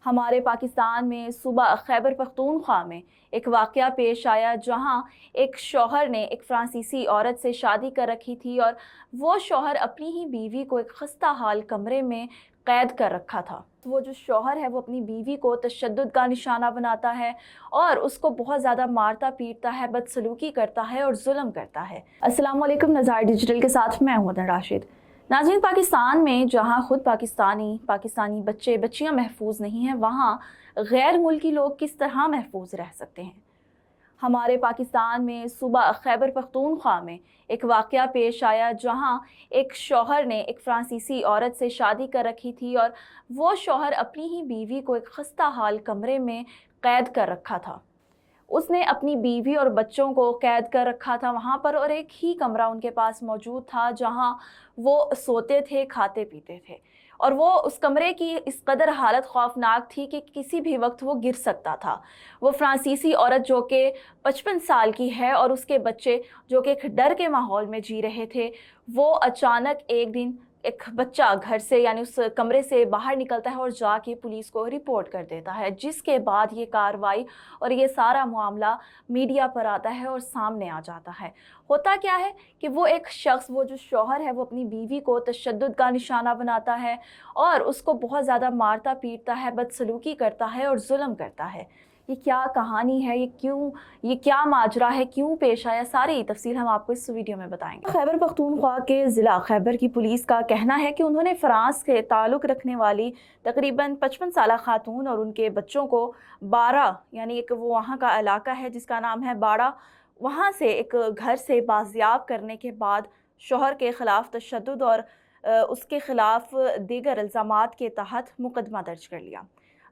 ہمارے پاکستان میں صوبہ خیبر پختونخوا میں ایک واقعہ پیش آیا جہاں ایک شوہر نے ایک فرانسیسی عورت سے شادی کر رکھی تھی اور وہ شوہر اپنی ہی بیوی کو ایک خستہ حال کمرے میں قید کر رکھا تھا۔ وہ جو شوہر ہے وہ اپنی بیوی کو تشدد کا نشانہ بناتا ہے اور اس کو بہت زیادہ مارتا پیٹتا ہے، بدسلوکی کرتا ہے اور ظلم کرتا ہے۔ السلام علیکم، نظار ڈیجیٹل کے ساتھ میں ہوں مدن راشد۔ ناظرین، پاکستان میں جہاں خود پاکستانی بچے بچیاں محفوظ نہیں ہیں، وہاں غیر ملکی لوگ کس طرح محفوظ رہ سکتے ہیں؟ ہمارے پاکستان میں صوبہ خیبر پختونخوا میں ایک واقعہ پیش آیا جہاں ایک شوہر نے ایک فرانسیسی عورت سے شادی کر رکھی تھی اور وہ شوہر اپنی ہی بیوی کو ایک خستہ حال کمرے میں قید کر رکھا تھا۔ اس نے اپنی بیوی اور بچوں کو قید کر رکھا تھا وہاں پر، اور ایک ہی کمرہ ان کے پاس موجود تھا جہاں وہ سوتے تھے، کھاتے پیتے تھے، اور وہ اس کمرے کی اس قدر حالت خوفناک تھی کہ کسی بھی وقت وہ گر سکتا تھا۔ وہ فرانسیسی عورت جو کہ 55 سال کی ہے اور اس کے بچے جو کہ ایک ڈر کے ماحول میں جی رہے تھے، وہ اچانک ایک دن ایک بچہ گھر سے یعنی اس کمرے سے باہر نکلتا ہے اور جا کے پولیس کو رپورٹ کر دیتا ہے، جس کے بعد یہ کارروائی اور یہ سارا معاملہ میڈیا پر آتا ہے اور سامنے آ جاتا ہے۔ ہوتا کیا ہے کہ وہ ایک شخص، وہ جو شوہر ہے، وہ اپنی بیوی کو تشدد کا نشانہ بناتا ہے اور اس کو بہت زیادہ مارتا پیٹتا ہے، بدسلوکی کرتا ہے اور ظلم کرتا ہے۔ یہ کیا کہانی ہے، یہ کیا ماجرا ہے، کیوں پیش آیا، ساری تفصیل ہم آپ کو اس ویڈیو میں بتائیں گے۔ خیبر پختونخوا کے ضلع خیبر کی پولیس کا کہنا ہے کہ انہوں نے فرانس کے تعلق رکھنے والی تقریباً 55 سالہ خاتون اور ان کے بچوں کو باڑہ، یعنی ایک وہ وہاں کا علاقہ ہے جس کا نام ہے باڑہ، وہاں سے ایک گھر سے بازیاب کرنے کے بعد شوہر کے خلاف تشدد اور اس کے خلاف دیگر الزامات کے تحت مقدمہ درج کر لیا۔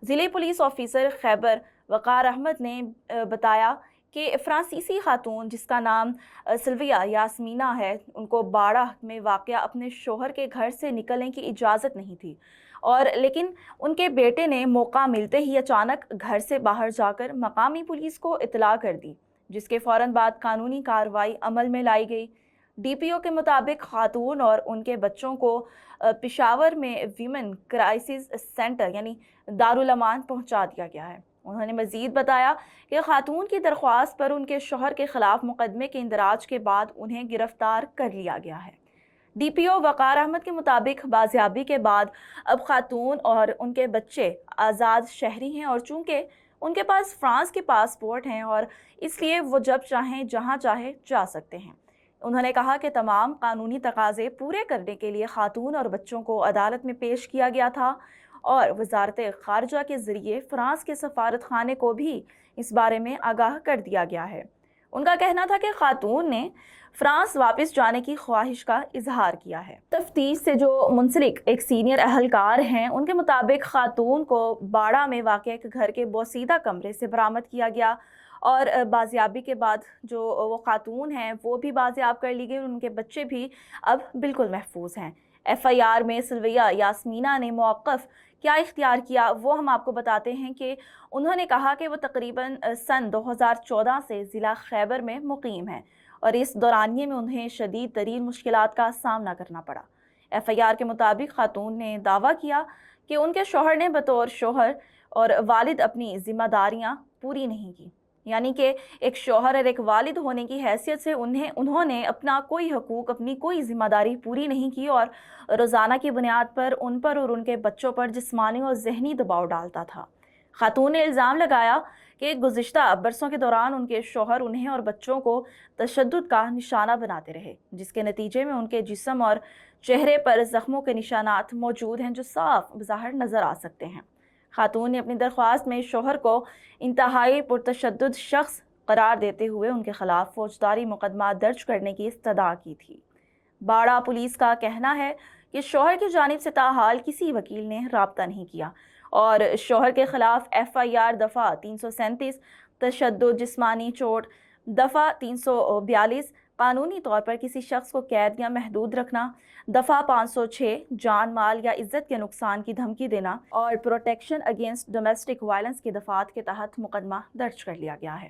ضلعی پولیس آفیسر خیبر وقار احمد نے بتایا کہ فرانسیسی خاتون جس کا نام سلویا یاسمینہ ہے، ان کو باڑہ میں واقع اپنے شوہر کے گھر سے نکلنے کی اجازت نہیں تھی، لیکن ان کے بیٹے نے موقع ملتے ہی اچانک گھر سے باہر جا کر مقامی پولیس کو اطلاع کر دی، جس کے فوراً بعد قانونی کارروائی عمل میں لائی گئی۔ ڈی پی او کے مطابق خاتون اور ان کے بچوں کو پشاور میں ویمن کرائسس سینٹر یعنی دارالامان پہنچا دیا گیا ہے۔ انہوں نے مزید بتایا کہ خاتون کی درخواست پر ان کے شوہر کے خلاف مقدمے کے اندراج کے بعد انہیں گرفتار کر لیا گیا ہے۔ ڈی پی او وقار احمد کے مطابق بازیابی کے بعد اب خاتون اور ان کے بچے آزاد شہری ہیں، اور چونکہ ان کے پاس فرانس کے پاسپورٹ ہیں اور اس لیے وہ جب چاہیں جہاں چاہے جا سکتے ہیں۔ انہوں نے کہا کہ تمام قانونی تقاضے پورے کرنے کے لیے خاتون اور بچوں کو عدالت میں پیش کیا گیا تھا، اور وزارت خارجہ کے ذریعے فرانس کے سفارت خانے کو بھی اس بارے میں آگاہ کر دیا گیا ہے۔ ان کا کہنا تھا کہ خاتون نے فرانس واپس جانے کی خواہش کا اظہار کیا ہے۔ تفتیش سے جو منسلک ایک سینئر اہلکار ہیں، ان کے مطابق خاتون کو باڑہ میں واقع ایک گھر کے بوسیدہ کمرے سے برآمد کیا گیا، اور بازیابی کے بعد جو وہ خاتون ہیں وہ بھی بازیاب کر لی گئی، ان کے بچے بھی اب بالکل محفوظ ہیں۔ ایف آئی آر میں سلویا یاسمینہ نے موقف کیا اختیار کیا وہ ہم آپ کو بتاتے ہیں کہ انہوں نے کہا کہ وہ تقریباً سن 2014 سے ضلع خیبر میں مقیم ہیں، اور اس دورانیے میں انہیں شدید ترین مشکلات کا سامنا کرنا پڑا۔ ایف آئی آر کے مطابق خاتون نے دعویٰ کیا کہ ان کے شوہر نے بطور شوہر اور والد اپنی ذمہ داریاں پوری نہیں کی، یعنی کہ ایک شوہر اور ایک والد ہونے کی حیثیت سے انہوں نے اپنا کوئی حقوق، اپنی کوئی ذمہ داری پوری نہیں کی، اور روزانہ کی بنیاد پر ان پر اور ان کے بچوں پر جسمانی اور ذہنی دباؤ ڈالتا تھا۔ خاتون نے الزام لگایا کہ گزشتہ برسوں کے دوران ان کے شوہر انہیں اور بچوں کو تشدد کا نشانہ بناتے رہے، جس کے نتیجے میں ان کے جسم اور چہرے پر زخموں کے نشانات موجود ہیں جو صاف بظاہر نظر آ سکتے ہیں۔ خاتون نے اپنی درخواست میں شوہر کو انتہائی پرتشدد شخص قرار دیتے ہوئے ان کے خلاف فوجداری مقدمہ درج کرنے کی استدعا کی تھی۔ باڑہ پولیس کا کہنا ہے کہ شوہر کی جانب سے تاحال کسی وکیل نے رابطہ نہیں کیا، اور شوہر کے خلاف ایف آئی آر دفعہ 337 تشدد، جسمانی چوٹ، دفعہ 342 قانونی طور پر کسی شخص کو قید یا محدود رکھنا، دفعہ 506 جان مال یا عزت کے نقصان کی دھمکی دینا، اور پروٹیکشن اگینسٹ ڈومیسٹک وائلنس کی دفعات کے تحت مقدمہ درج کر لیا گیا ہے۔